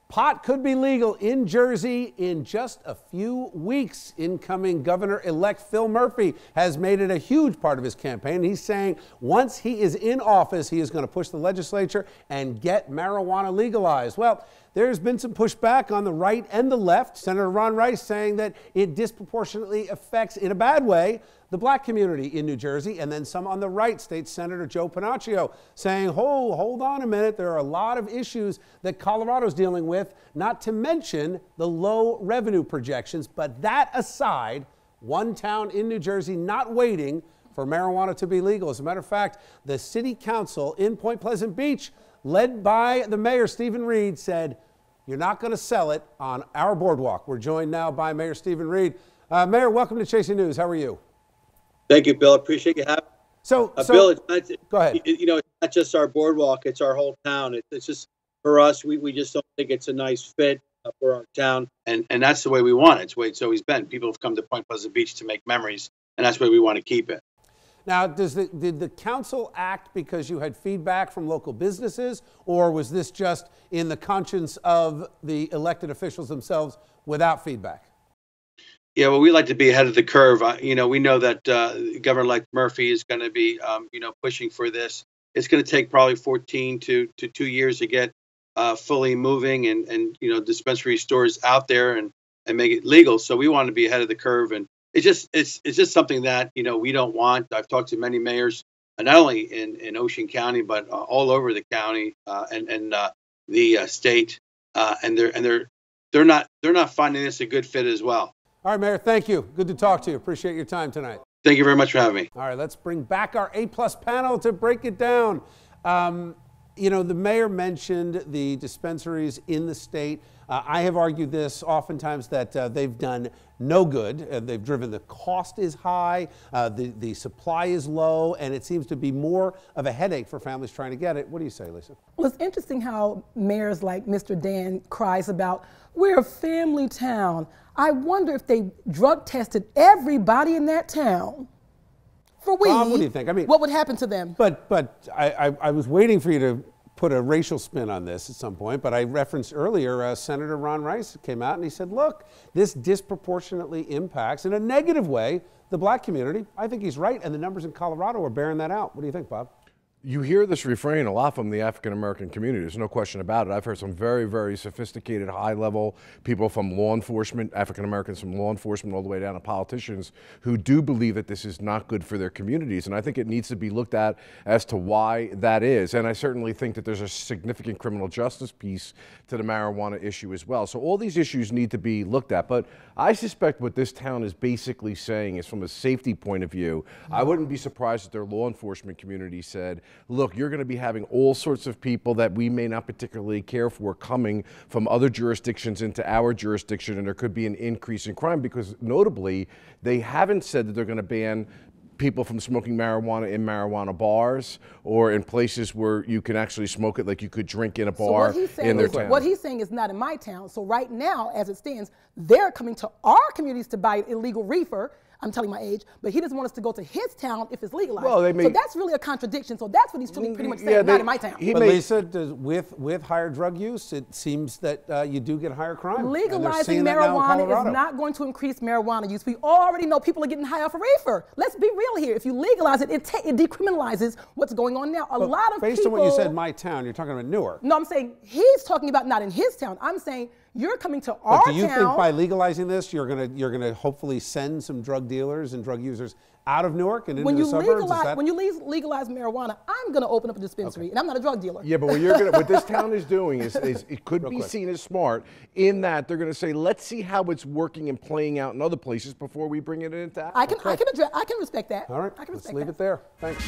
Pot could be legal in Jersey in just a few weeks. Incoming Governor-elect Phil Murphy has made it a huge part of his campaign. He's saying once he is in office, he is going to push the legislature and get marijuana legalized. Well, there's been some pushback on the right and the left. Senator Ron Rice saying that it disproportionately affects, in a bad way, the black community in New Jersey, and then some on the right. State Senator Joe Panaccio saying, hold on a minute, there are a lot of issues that Colorado's dealing with, not to mention the low revenue projections. But that aside, one town in New Jersey not waiting for marijuana to be legal. As a matter of fact, the city council in Point Pleasant Beach, led by the mayor, Stephen Reed, said, you're not going to sell it on our boardwalk. We're joined now by Mayor Stephen Reed. Mayor, welcome to Chasing News. How are you? Thank you, Bill. Appreciate you having me. So Bill, it's not, go ahead. You know, it's not just our boardwalk; it's our whole town. It's just for us. We just don't think it's a nice fit for our town, and that's the way we want it. It's the way it's always been. People have come to Point Pleasant Beach to make memories, and that's where we want to keep it. Now, did the council act because you had feedback from local businesses, or was this just in the conscience of the elected officials themselves without feedback? Yeah, well, we like to be ahead of the curve. You know, we know that Governor-elect Murphy is going to be, pushing for this. It's going to take probably 14 to 2 years to get fully moving and dispensary stores out there and make it legal. So we want to be ahead of the curve, and it's just something that we don't want. I've talked to many mayors, not only in Ocean County but all over the county and the state, and they're not finding this a good fit as well. All right, Mayor, thank you. Good to talk to you. Appreciate your time tonight. Thank you very much for having me. All right, let's bring back our A-plus panel to break it down. The mayor mentioned the dispensaries in the state. I have argued this oftentimes that they've done no good. They've driven the cost is high, the supply is low, and it seems to be more of a headache for families trying to get it. What do you say, Lisa? Well, it's interesting how mayors like Mr. Dan cries about, we're a family town. I wonder if they drug tested everybody in that town for weed. Bob, what do you think? I mean, what would happen to them? But I was waiting for you to put a racial spin on this at some point, but I referenced earlier Senator Ron Rice came out and he said, look, this disproportionately impacts in a negative way the black community. I think he's right, and the numbers in Colorado are bearing that out. What do you think, Bob? You hear this refrain a lot from the African-American community. There's no question about it. I've heard some very, very sophisticated, high-level people from law enforcement, African-Americans from law enforcement all the way down to politicians who do believe that this is not good for their communities. And I think it needs to be looked at as to why that is. And I certainly think that there's a significant criminal justice piece to the marijuana issue as well. So all these issues need to be looked at. But I suspect what this town is basically saying is, from a safety point of view, I wouldn't be surprised if their law enforcement community said, look, you're going to be having all sorts of people that we may not particularly care for coming from other jurisdictions into our jurisdiction, and there could be an increase in crime, because notably, they haven't said that they're going to ban people from smoking marijuana in marijuana bars or in places where you can actually smoke it, like you could drink in a bar in their town. What he's saying is not in my town. So right now, as it stands, they're coming to our communities to buy illegal reefer. I'm telling my age, but he doesn't want us to go to his town if it's legalized. Well, so that's really a contradiction. So that's what he's pretty much saying, not in my town. But Lisa, with higher drug use, it seems that you do get higher crime. Legalizing marijuana is not going to increase marijuana use. We already know people are getting high off of reefer. Let's be real here. If you legalize it, it decriminalizes what's going on now. A lot of people. Based on what you said, my town, you're talking about Newark. No, I'm saying he's talking about not in his town. I'm saying you're coming to our town. But do you think by legalizing this, you're gonna hopefully send some drug dealers and drug users out of Newark and into the suburbs? When you legalize marijuana, I'm going to open up a dispensary, and I'm not a drug dealer. Yeah, but what this town is doing is it could be seen as smart, in that they're going to say, let's see how it's working and playing out in other places before we bring it into. I can respect that. All right, let's leave it there. Thanks.